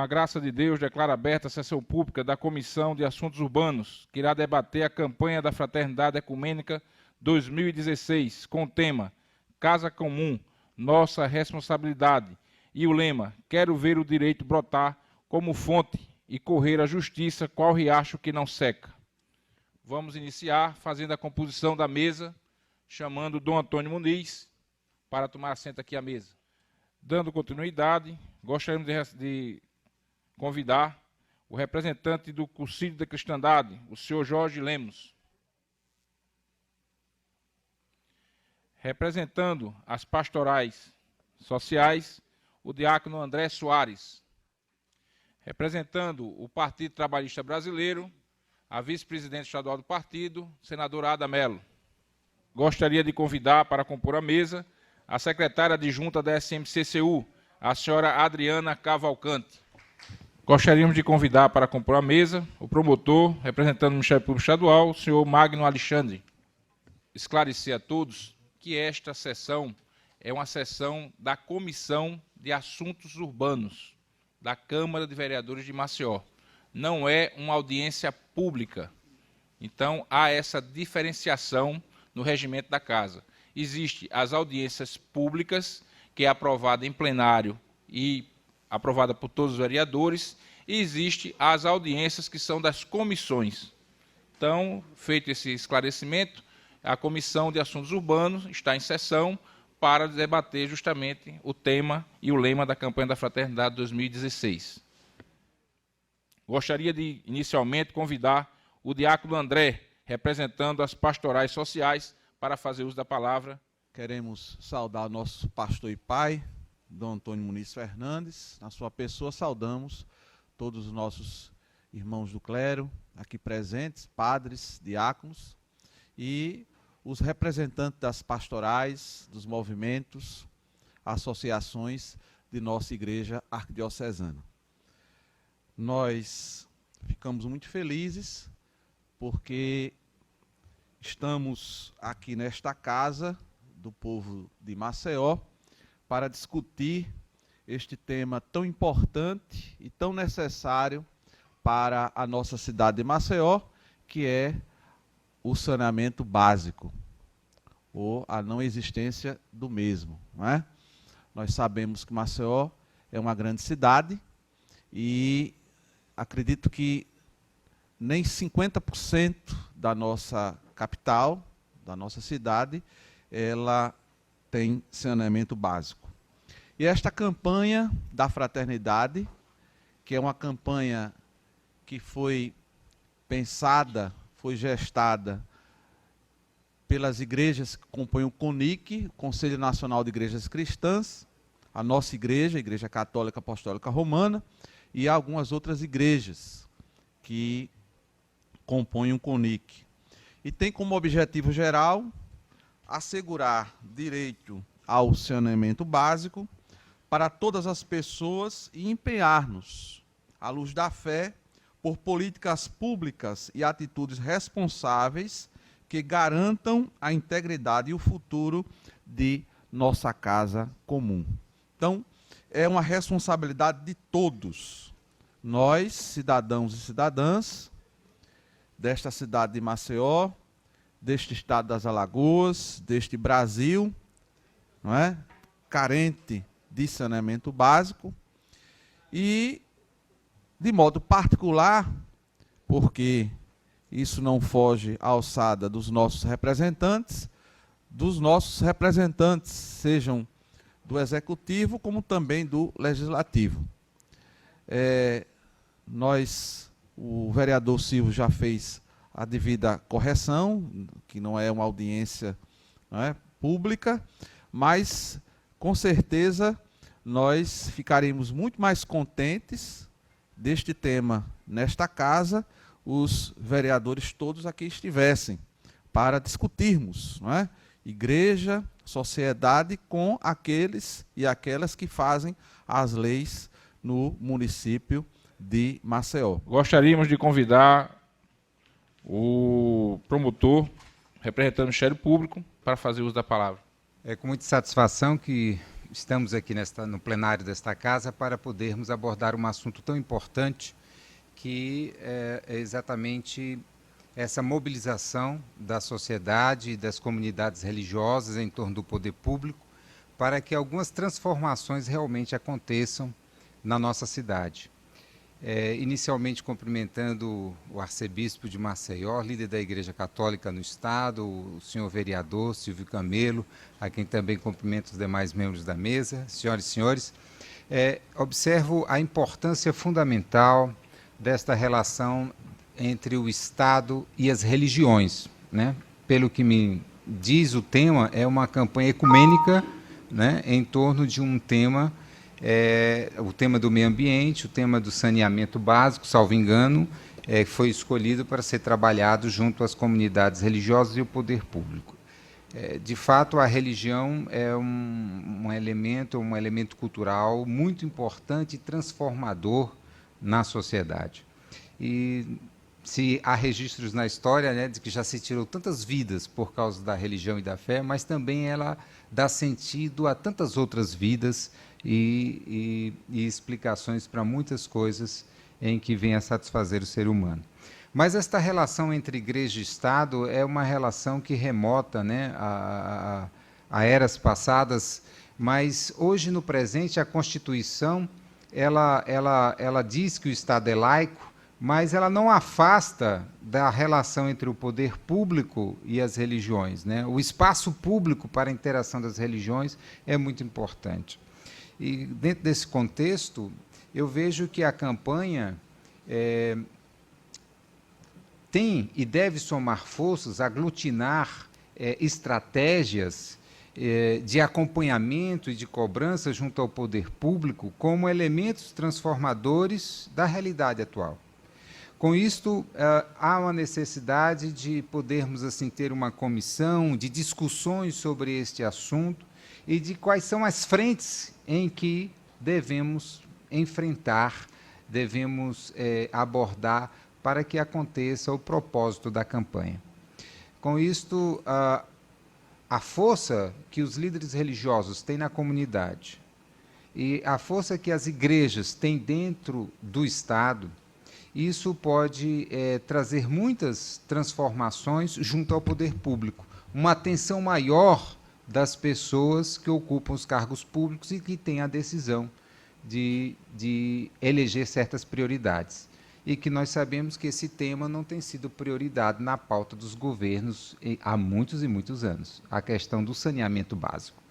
a graça de Deus, declaro aberta a sessão pública da Comissão de Assuntos Urbanos, que irá debater a campanha da Fraternidade Ecumênica 2016, com o tema Casa Comum, Nossa Responsabilidade, e o lema Quero ver o direito brotar como fonte e correr a justiça, qual riacho que não seca. Vamos iniciar fazendo a composição da mesa, chamando Dom Antônio Muniz para tomar assento aqui à mesa. Dando continuidade, gostaríamos de convidar o representante do Concílio da Cristandade, o senhor Jorge Lemos. Representando as pastorais sociais, o diácono André Soares. Representando o Partido Trabalhista Brasileiro, a vice-presidente estadual do partido, senadora Ada Mello. Gostaria de convidar para compor a mesa a secretária adjunta da SMCCU, a senhora Adriana Cavalcante. Gostaríamos de convidar para compor a mesa o promotor, representando o Ministério Público Estadual, o senhor Magno Alexandre. Esclarecer a todos que esta sessão é uma sessão da Comissão de Assuntos Urbanos da Câmara de Vereadores de Maceió. Não é uma audiência pública. Então, há essa diferenciação no regimento da Casa. Existem as audiências públicas, que é aprovada em plenário e aprovada por todos os vereadores, e existem as audiências que são das comissões. Então, feito esse esclarecimento, a Comissão de Assuntos Urbanos está em sessão para debater justamente o tema e o lema da campanha da Fraternidade 2016. Gostaria de, inicialmente, convidar o diácono André, representando as pastorais sociais, para fazer uso da palavra. Queremos saudar o nosso pastor e pai, Dom Antônio Muniz Fernandes. Na sua pessoa, saudamos todos os nossos irmãos do clero, aqui presentes, padres, diáconos, e os representantes das pastorais, dos movimentos, associações de nossa igreja arquidiocesana. Nós ficamos muito felizes porque estamos aqui nesta casa do povo de Maceió para discutir este tema tão importante e tão necessário para a nossa cidade de Maceió, que é o saneamento básico, ou a não existência do mesmo, não é? Nós sabemos que Maceió é uma grande cidade e acredito que nem 50% da nossa capital, da nossa cidade, ela tem saneamento básico. E esta campanha da fraternidade, que é uma campanha que foi pensada, foi gestada pelas igrejas que compõem o CONIC, o Conselho Nacional de Igrejas Cristãs, a nossa igreja, a Igreja Católica Apostólica Romana, e algumas outras igrejas que compõem o CONIC. E tem como objetivo geral assegurar direito ao saneamento básico para todas as pessoas e empenhar-nos, à luz da fé, por políticas públicas e atitudes responsáveis que garantam a integridade e o futuro de nossa casa comum. Então, é uma responsabilidade de todos, nós, cidadãos e cidadãs, desta cidade de Maceió, deste estado das Alagoas, deste Brasil, não é? Carente de saneamento básico, e, de modo particular, porque isso não foge à alçada dos nossos representantes, sejam do Executivo, como também do Legislativo. O vereador Silvio já fez a devida correção, que não é uma audiência, não é, pública, mas, com certeza, nós ficaremos muito mais contentes deste tema nesta casa, os vereadores todos aqui estivessem, para discutirmos, não é? Igreja, sociedade, com aqueles e aquelas que fazem as leis no município de Maceió. Gostaríamos de convidar o promotor, representando o Ministério Público, para fazer uso da palavra. É com muita satisfação que estamos aqui no plenário desta casa para podermos abordar um assunto tão importante que é exatamente essa mobilização da sociedade e das comunidades religiosas em torno do poder público para que algumas transformações realmente aconteçam na nossa cidade. Inicialmente cumprimentando o arcebispo de Maceió, líder da Igreja Católica no Estado, o senhor vereador Silvio Camelo, a quem também cumprimento os demais membros da mesa, senhoras e senhores, observo a importância fundamental desta relação entre o Estado e as religiões, né? Pelo que me diz o tema, é uma campanha ecumênica, né, em torno de um tema, o tema do meio ambiente, o tema do saneamento básico, salvo engano, foi escolhido para ser trabalhado junto às comunidades religiosas e o poder público. De fato, a religião é um elemento cultural muito importante e transformador na sociedade. E se há registros na história, né, de que já se tirou tantas vidas por causa da religião e da fé, mas também ela dá sentido a tantas outras vidas e explicações para muitas coisas em que vem a satisfazer o ser humano. Mas esta relação entre igreja e Estado é uma relação que remota, né, a eras passadas, mas hoje, no presente, a Constituição ela diz que o Estado é laico, mas ela não afasta da relação entre o poder público e as religiões, né? O espaço público para a interação das religiões é muito importante. E, dentro desse contexto, eu vejo que a campanha tem e deve somar forças, aglutinar estratégias de acompanhamento e de cobrança junto ao poder público como elementos transformadores da realidade atual. Com isto, há uma necessidade de podermos assim ter uma comissão de discussões sobre este assunto e de quais são as frentes em que devemos enfrentar, devemos abordar para que aconteça o propósito da campanha. Com isto, a força que os líderes religiosos têm na comunidade e a força que as igrejas têm dentro do Estado, isso pode trazer muitas transformações junto ao poder público, uma atenção maior das pessoas que ocupam os cargos públicos e que têm a decisão de eleger certas prioridades. E que nós sabemos que esse tema não tem sido prioridade na pauta dos governos há muitos e muitos anos, a questão do saneamento básico.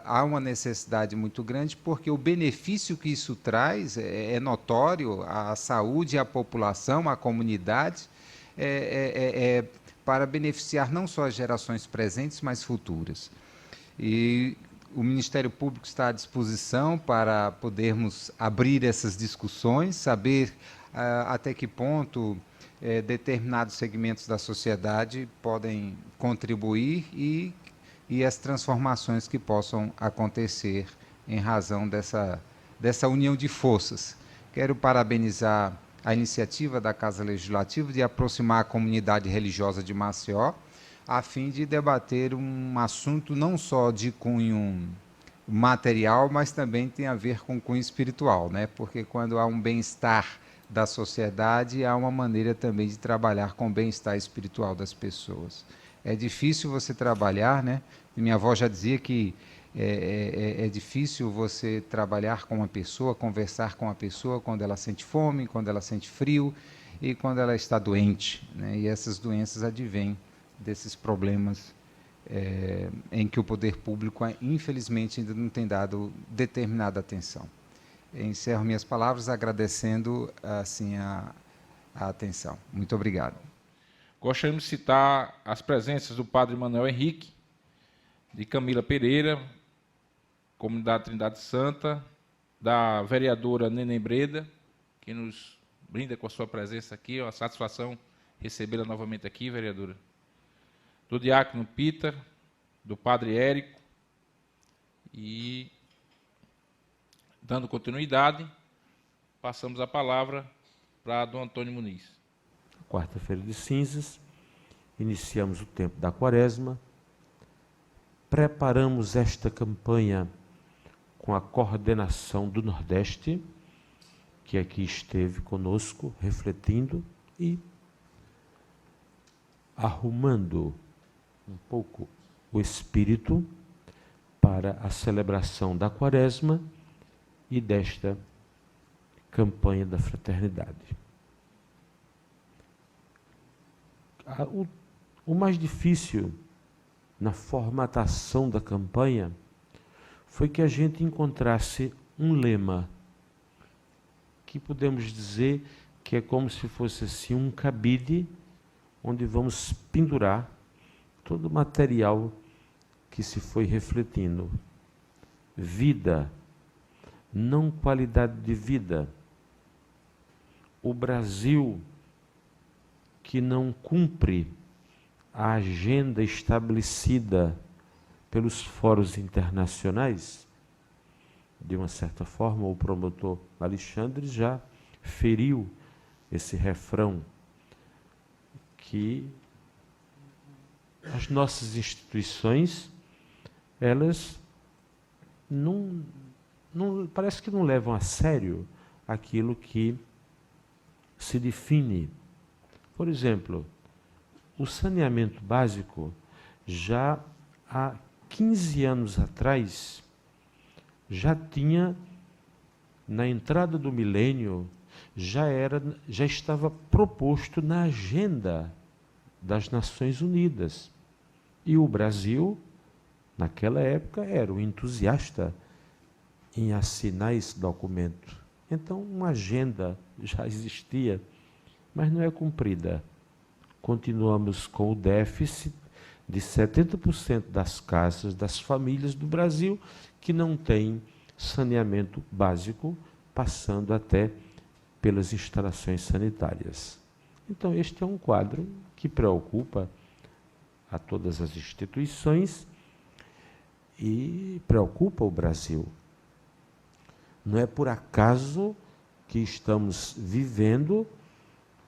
Há uma necessidade muito grande porque o benefício que isso traz é notório à saúde, à população, à comunidade, para beneficiar não só as gerações presentes, mas futuras. E o Ministério Público está à disposição para podermos abrir essas discussões, saber até que ponto determinados segmentos da sociedade podem contribuir e as transformações que possam acontecer em razão dessa união de forças. Quero parabenizar a iniciativa da Casa Legislativa de aproximar a comunidade religiosa de Maceió, a fim de debater um assunto não só de cunho material, mas também tem a ver com cunho espiritual, né? Porque quando há um bem-estar da sociedade, há uma maneira também de trabalhar com o bem-estar espiritual das pessoas. É difícil você trabalhar, né? Minha avó já dizia que é difícil você trabalhar com uma pessoa, conversar com uma pessoa quando ela sente fome, quando ela sente frio e quando ela está doente, né? E essas doenças advêm desses problemas em que o poder público, infelizmente, ainda não tem dado determinada atenção. Encerro minhas palavras agradecendo assim, a atenção. Muito obrigado. Gostaríamos de citar as presenças do padre Manuel Henrique, de Camila Pereira, Comunidade Trindade Santa, da vereadora Neném Breda, que nos brinda com a sua presença aqui. É uma satisfação recebê-la novamente aqui, vereadora. Do diácono Peter, do padre Érico, e, dando continuidade, passamos a palavra para Dom Antônio Muniz. Quarta-feira de cinzas, iniciamos o tempo da quaresma, preparamos esta campanha com a coordenação do Nordeste, que aqui esteve conosco, refletindo e arrumando um pouco o espírito para a celebração da Quaresma e desta campanha da fraternidade. O mais difícil na formatação da campanha foi que a gente encontrasse um lema que podemos dizer que é como se fosse assim um cabide onde vamos pendurar todo o material que se foi refletindo. Vida, não qualidade de vida. O Brasil que não cumpre a agenda estabelecida pelos fóruns internacionais, de uma certa forma, o promotor Alexandre já feriu esse refrão, que as nossas instituições, elas parece que não levam a sério aquilo que se define. Por exemplo, o saneamento básico, já há 15 anos atrás, já tinha, na entrada do milênio, já estava proposto na agenda das Nações Unidas. E o Brasil, naquela época, era um entusiasta em assinar esse documento. Então, uma agenda já existia, mas não é cumprida. Continuamos com o déficit de 70% das casas, das famílias do Brasil, que não têm saneamento básico, passando até pelas instalações sanitárias. Então, este é um quadro que preocupa a todas as instituições e preocupa o Brasil. Não é por acaso que estamos vivendo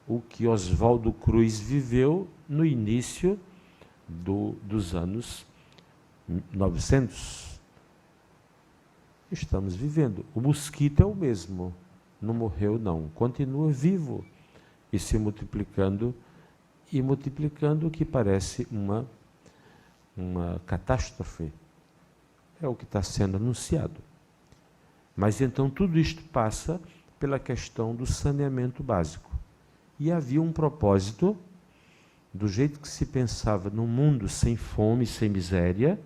o que Oswaldo Cruz viveu no início dos anos 900. Estamos vivendo. O mosquito é o mesmo, não morreu não, continua vivo e se multiplicando, o que parece uma catástrofe. É o que está sendo anunciado. Mas então tudo isto passa pela questão do saneamento básico. E havia um propósito, do jeito que se pensava num mundo sem fome e sem miséria,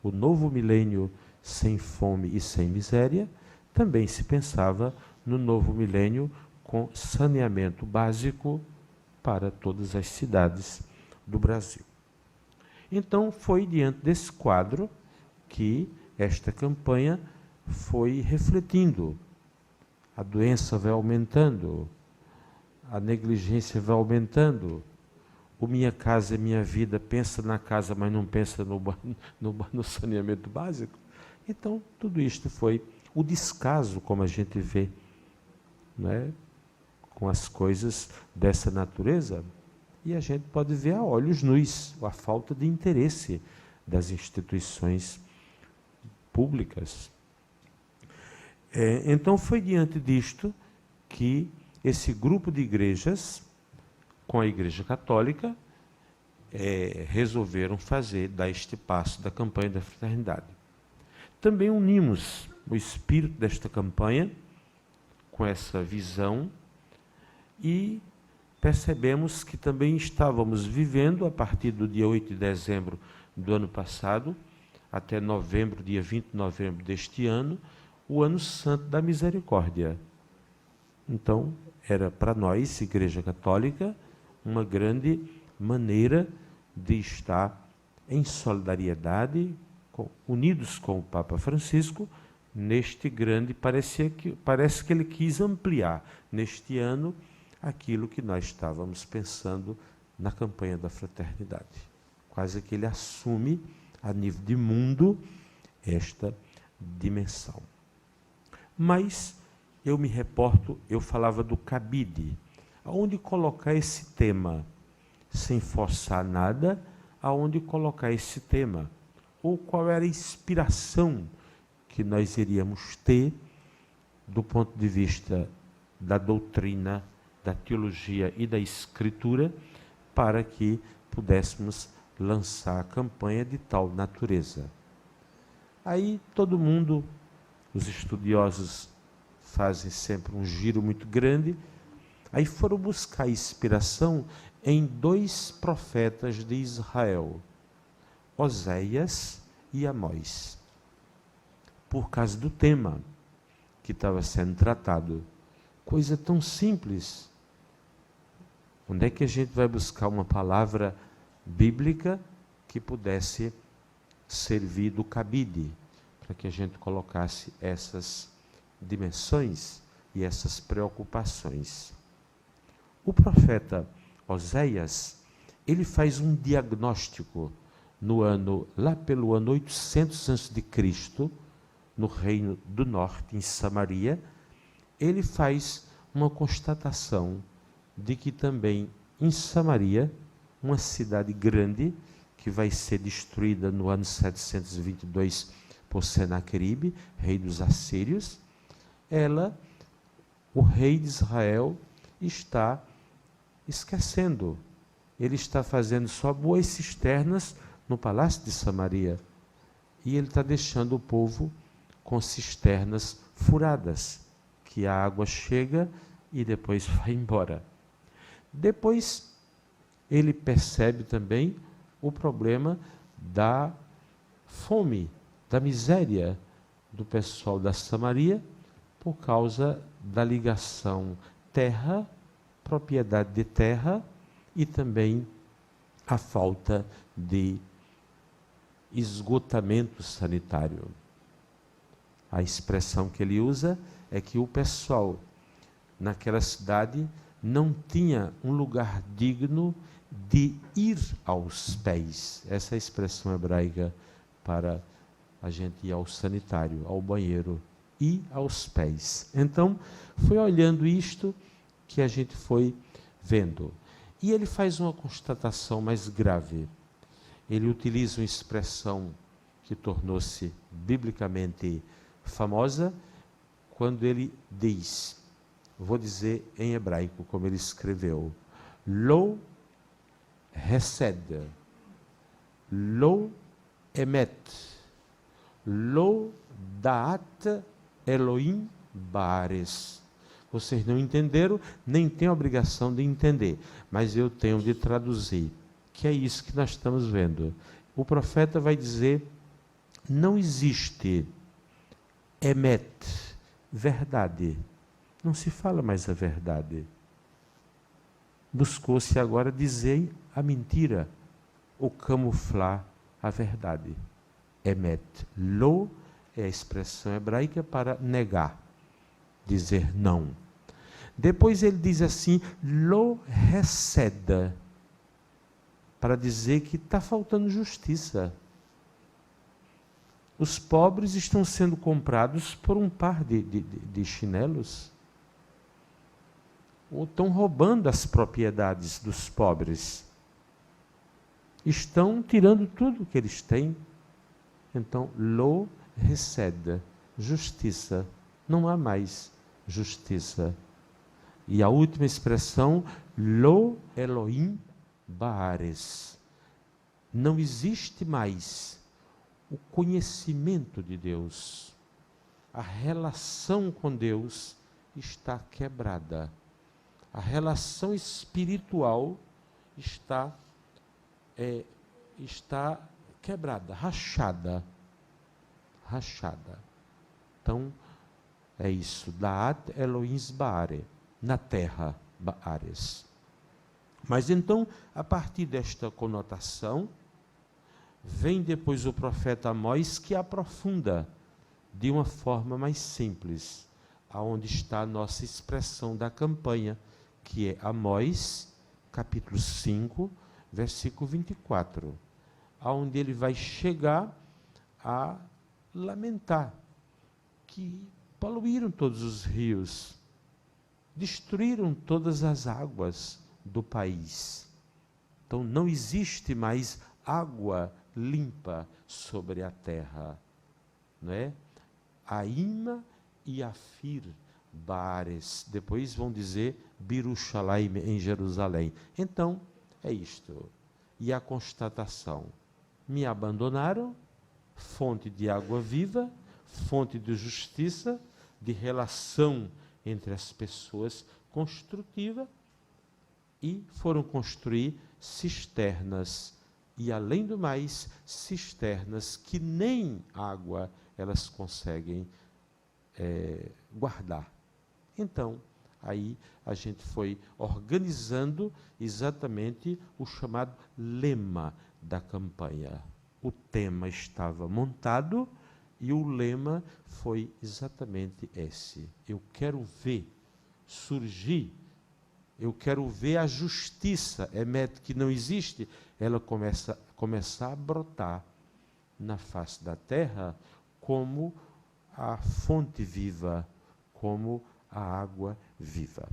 o novo milênio sem fome e sem miséria, também se pensava no novo milênio com saneamento básico para todas as cidades do Brasil. Então, foi diante desse quadro que esta campanha foi refletindo. A doença vai aumentando, a negligência vai aumentando, o Minha Casa é Minha Vida pensa na casa, mas não pensa no saneamento básico. Então, tudo isto foi o descaso, como a gente vê, né, com as coisas dessa natureza, e a gente pode ver a olhos nus a falta de interesse das instituições públicas. Então, foi diante disto que esse grupo de igrejas, com a Igreja Católica, resolveram dar este passo da campanha da fraternidade. Também unimos o espírito desta campanha com essa visão e percebemos que também estávamos vivendo, a partir do dia 8 de dezembro do ano passado, até novembro, dia 20 de novembro deste ano, o Ano Santo da Misericórdia. Então, era para nós, Igreja Católica, uma grande maneira de estar em solidariedade, unidos com o Papa Francisco, neste grande, parece que ele quis ampliar, neste ano, aquilo que nós estávamos pensando na campanha da fraternidade. Quase que ele assume, a nível de mundo, esta dimensão. Mas, eu me reporto, eu falava do cabide. Aonde colocar esse tema? Sem forçar nada, aonde colocar esse tema? ou qual era a inspiração que nós iríamos ter do ponto de vista da doutrina, da teologia e da escritura, para que pudéssemos lançar a campanha de tal natureza. Aí todo mundo, os estudiosos fazem sempre um giro muito grande, aí foram buscar inspiração em 2 profetas de Israel, Oséias e Amós, por causa do tema que estava sendo tratado. Coisa tão simples. Onde é que a gente vai buscar uma palavra bíblica que pudesse servir do cabide para que a gente colocasse essas dimensões e essas preocupações? O profeta Oséias, ele faz um diagnóstico lá pelo ano 800 a.C., no Reino do Norte, em Samaria. Ele faz uma constatação de que também em Samaria, uma cidade grande, que vai ser destruída no ano 722 por Senaqueribe, rei dos assírios, o rei de Israel está esquecendo. Ele está fazendo só boas cisternas no palácio de Samaria, e ele está deixando o povo com cisternas furadas, que a água chega e depois vai embora. Depois, ele percebe também o problema da fome, da miséria do pessoal da Samaria, por causa da ligação terra, propriedade de terra, e também a falta de esgotamento sanitário. A expressão que ele usa é que o pessoal naquela cidade não tinha um lugar digno de ir aos pés. Essa é a expressão hebraica para a gente ir ao sanitário, ao banheiro, ir aos pés. Então, foi olhando isto que a gente foi vendo. E ele faz uma constatação mais grave. Ele utiliza uma expressão que tornou-se biblicamente famosa, quando ele diz, vou dizer em hebraico como ele escreveu, Lo Hesed, Lo Emet, Lo Daat Elohim Bares. Vocês não entenderam, nem têm a obrigação de entender, mas eu tenho de traduzir, que é isso que nós estamos vendo. O profeta vai dizer, não existe Emet, verdade. Não se fala mais a verdade. Buscou-se agora dizer a mentira, ou camuflar a verdade. Emet. Lo é a expressão hebraica para negar, dizer não. Depois ele diz assim, lo hesed, para dizer que está faltando justiça. Os pobres estão sendo comprados por um par de chinelos. Ou estão roubando as propriedades dos pobres. Estão tirando tudo que eles têm. Então, lo hesed, justiça. Não há mais justiça. E a última expressão, lo Elohim Baares. Não existe mais o conhecimento de Deus. A relação com Deus está quebrada. A relação espiritual está quebrada, rachada. Então, é isso. Daat Elohim Baare, na terra, Baares. Mas então, a partir desta conotação, vem depois o profeta Amós, que aprofunda de uma forma mais simples, aonde está a nossa expressão da campanha, que é Amós, capítulo 5, versículo 24, aonde ele vai chegar a lamentar que poluíram todos os rios, destruíram todas as águas do país. Então não existe mais água limpa sobre a terra, não é? Aima e Afir Bares, depois vão dizer Birushalayim, em Jerusalém. Então, é isto. E a constatação: me abandonaram, fonte de água viva, fonte de justiça, de relação entre as pessoas construtiva, e foram construir cisternas, e além do mais, cisternas que nem água elas conseguem guardar. Então, aí a gente foi organizando exatamente o chamado lema da campanha. O tema estava montado e o lema foi exatamente esse: eu quero ver surgir, eu quero ver a justiça, que não existe, ela começar a brotar na face da terra como a fonte viva, como a água viva.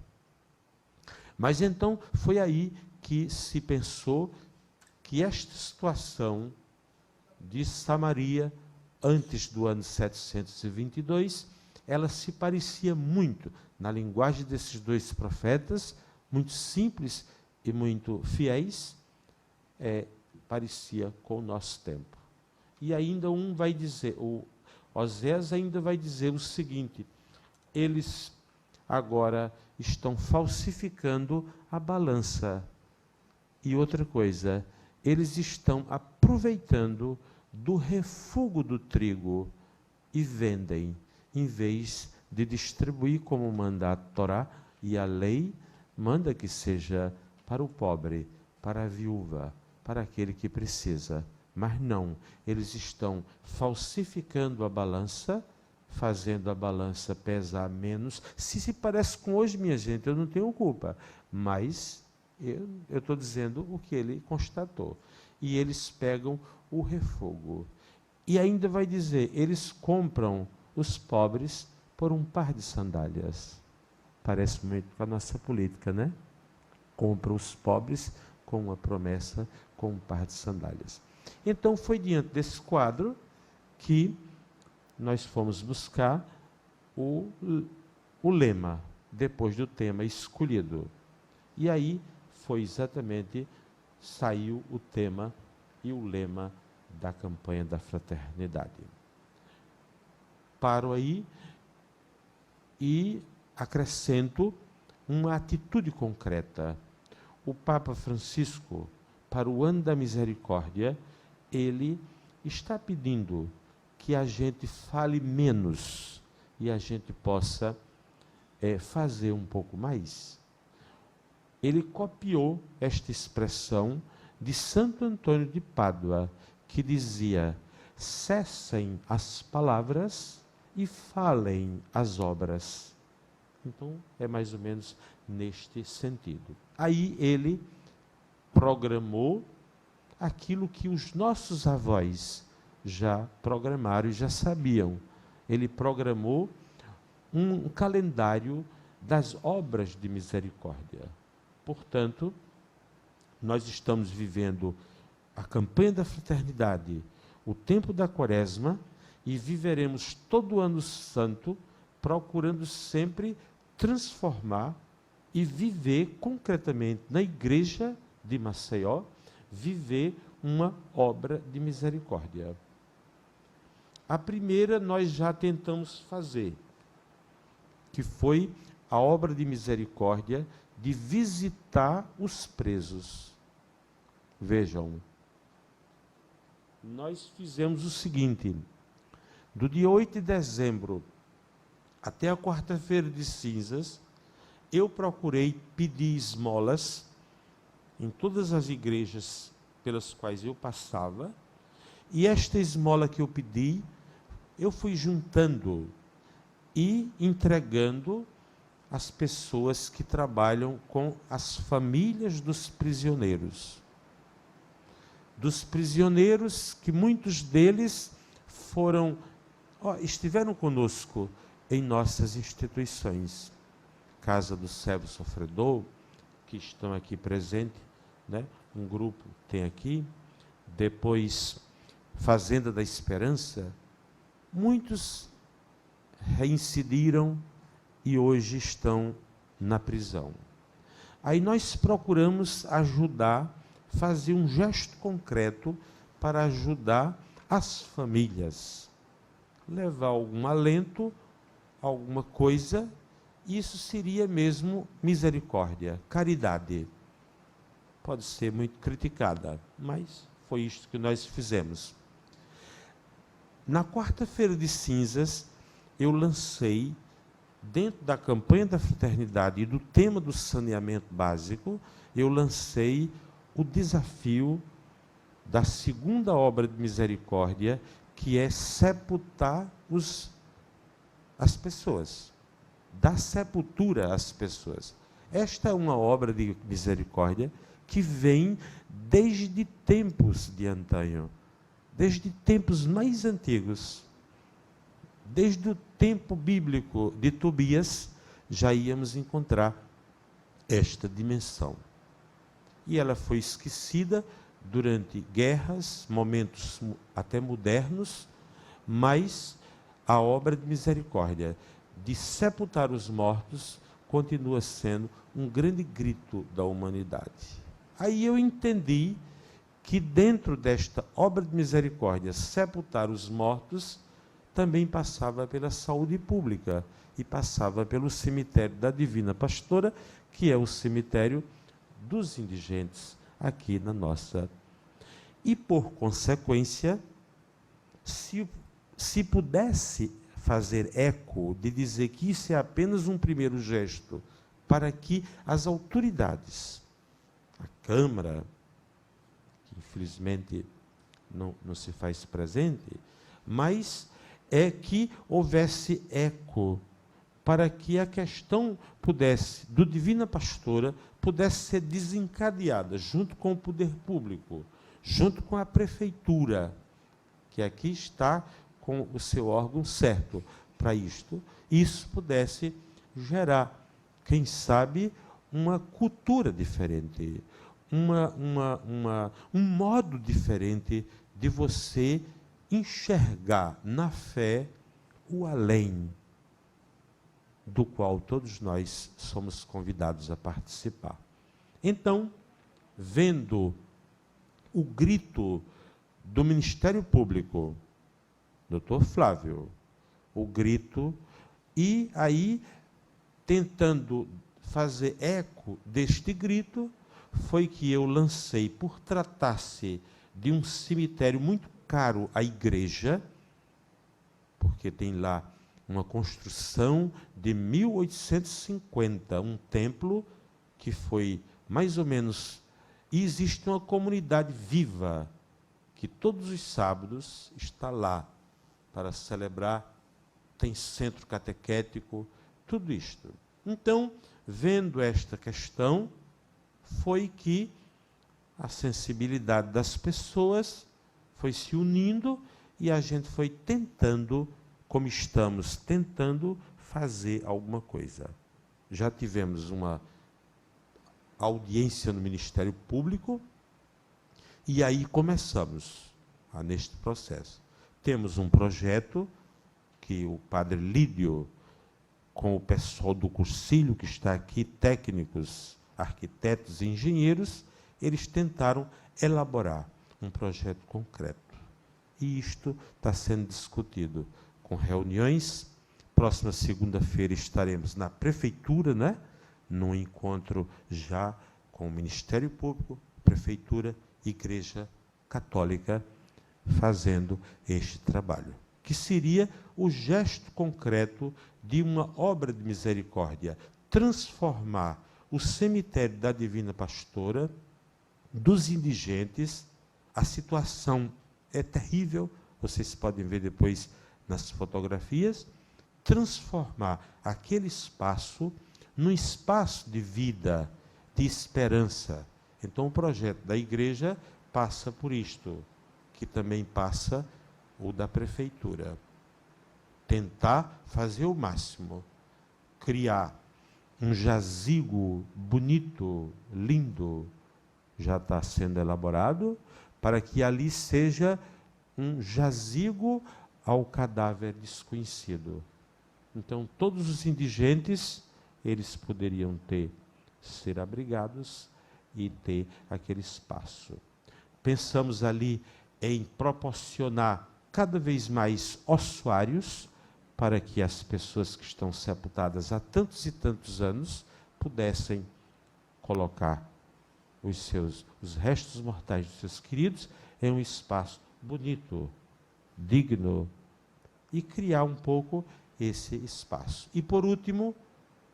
Mas então foi aí que se pensou que esta situação de Samaria, antes do ano 722, ela se parecia muito, na linguagem desses dois profetas, muito simples e muito fiéis, parecia com o nosso tempo. E ainda um vai dizer, o Osés ainda vai dizer o seguinte: eles agora estão falsificando a balança. E outra coisa, eles estão aproveitando do refúgio do trigo e vendem, em vez de distribuir como manda a Torá, e a lei manda que seja para o pobre, para a viúva, para aquele que precisa. Mas não, eles estão falsificando a balança, fazendo a balança pesar menos. Se parece com hoje, minha gente, eu não tenho culpa, mas eu estou dizendo o que ele constatou. E eles pegam o refúgio. E ainda vai dizer, eles compram os pobres por um par de sandálias. Parece muito com a nossa política, né? Compram os pobres com uma promessa, com um par de sandálias. Então, foi diante desse quadro que nós fomos buscar o lema, depois do tema escolhido. E aí foi exatamente, saiu o tema e o lema da campanha da fraternidade. Paro aí e acrescento uma atitude concreta. O Papa Francisco, para o ano da misericórdia, ele está pedindo que a gente fale menos e a gente possa fazer um pouco mais. Ele copiou esta expressão de Santo Antônio de Pádua, que dizia: cessem as palavras e falem as obras. Então, é mais ou menos neste sentido. Aí ele programou aquilo que os nossos avós já programaram e já sabiam. Ele programou um calendário das obras de misericórdia. Portanto, nós estamos vivendo a campanha da fraternidade, o tempo da quaresma, e viveremos todo o ano santo procurando sempre transformar e viver concretamente na igreja de Maceió, viver uma obra de misericórdia. A primeira nós já tentamos fazer, que foi a obra de misericórdia de visitar os presos. Vejam, nós fizemos o seguinte: do dia 8 de dezembro até a quarta-feira de cinzas, eu procurei pedir esmolas em todas as igrejas pelas quais eu passava, e esta esmola que eu pedi, eu fui juntando e entregando às pessoas que trabalham com as famílias dos prisioneiros. Dos prisioneiros que muitos deles estiveram conosco em nossas instituições. Casa do Servo Sofredor, que estão aqui presentes, né? Um grupo tem aqui, depois Fazenda da Esperança, muitos reincidiram e hoje estão na prisão. Aí nós procuramos ajudar, fazer um gesto concreto para ajudar as famílias, levar algum alento, alguma coisa. Isso seria mesmo misericórdia, caridade. Pode ser muito criticada, mas foi isto que nós fizemos. Na quarta-feira de cinzas, eu lancei, dentro da campanha da fraternidade e do tema do saneamento básico, eu lancei o desafio da segunda obra de misericórdia, que é sepultar as pessoas, dar sepultura às pessoas. Esta é uma obra de misericórdia que vem desde tempos de antanho, desde tempos mais antigos. Desde o tempo bíblico de Tobias, já íamos encontrar esta dimensão. E ela foi esquecida durante guerras, momentos até modernos, mas a obra de misericórdia, de sepultar os mortos, continua sendo um grande grito da humanidade. Aí eu entendi que dentro desta obra de misericórdia, sepultar os mortos, também passava pela saúde pública e passava pelo cemitério da Divina Pastora, que é o cemitério dos indigentes aqui na nossa. E, por consequência, se pudesse fazer eco de dizer que isso é apenas um primeiro gesto para que as autoridades, a Câmara, que infelizmente não se faz presente, mas é que houvesse eco para que a questão pudesse, do Divina Pastora, pudesse ser desencadeada junto com o poder público, junto com a prefeitura, que aqui está com o seu órgão certo para isto, isso pudesse gerar, quem sabe, uma cultura diferente, um modo diferente de você enxergar na fé o além, do qual todos nós somos convidados a participar. Então, vendo o grito do Ministério Público, Dr. Flávio, o grito, e aí, tentando fazer eco deste grito, foi que eu lancei, por tratar-se de um cemitério muito caro à igreja, porque tem lá uma construção de 1850, um templo que foi mais ou menos... E existe uma comunidade viva, que todos os sábados está lá para celebrar, tem centro catequético, tudo isto. Então, vendo esta questão, foi que a sensibilidade das pessoas foi se unindo e a gente foi tentando, como estamos tentando, fazer alguma coisa. Já tivemos uma audiência no Ministério Público e aí começamos neste processo. Temos um projeto que o padre Lídio, com o pessoal do cursilho que está aqui, técnicos, arquitetos e engenheiros, eles tentaram elaborar um projeto concreto. E isto está sendo discutido com reuniões. Próxima segunda-feira estaremos na prefeitura, né? Num encontro já com o Ministério Público, Prefeitura, Igreja Católica, fazendo este trabalho, que seria o gesto concreto de uma obra de misericórdia, transformar o cemitério da Divina Pastora, dos indigentes. A situação é terrível, vocês podem ver depois nas fotografias, transformar aquele espaço num espaço de vida, de esperança. Então, o projeto da igreja passa por isto, que também passa o da prefeitura. Tentar fazer o máximo, criar um jazigo bonito, lindo, já está sendo elaborado, para que ali seja um jazigo ao cadáver desconhecido. Então, todos os indigentes, eles poderiam ser abrigados e ter aquele espaço. Pensamos ali em proporcionar cada vez mais ossuários para que as pessoas que estão sepultadas há tantos e tantos anos pudessem colocar os restos mortais dos seus queridos em um espaço bonito, digno, e criar um pouco esse espaço. E por último,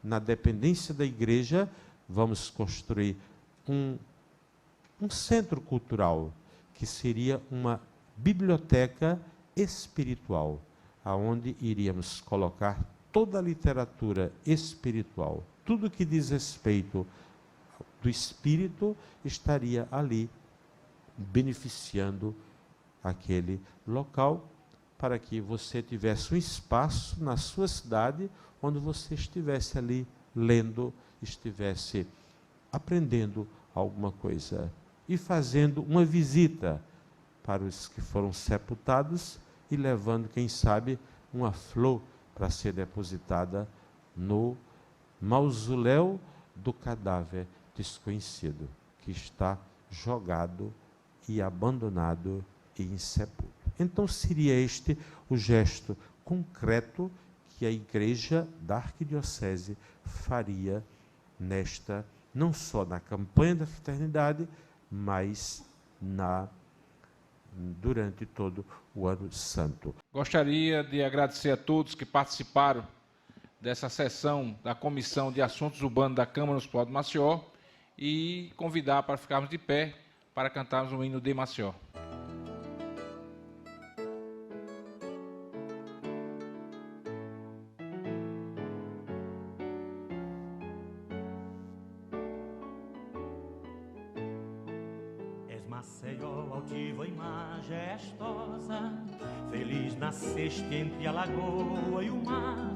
na dependência da igreja, vamos construir um centro cultural, que seria uma biblioteca espiritual, aonde iríamos colocar toda a literatura espiritual, tudo que diz respeito do espírito estaria ali beneficiando aquele local, para que você tivesse um espaço na sua cidade onde você estivesse ali lendo, estivesse aprendendo alguma coisa e fazendo uma visita para os que foram sepultados e levando, quem sabe, uma flor para ser depositada no mausoléu do cadáver desconhecido, que está jogado e abandonado e insepulto. Então seria este o gesto concreto que a Igreja da Arquidiocese faria não só na campanha da fraternidade, mas durante todo o Ano Santo. Gostaria de agradecer a todos que participaram dessa sessão da Comissão de Assuntos Urbanos da Câmara Municipal de Maceió e convidar para ficarmos de pé para cantarmos o hino de Maceió. Maceió, altiva e majestosa, feliz nasceste entre a lagoa e o mar.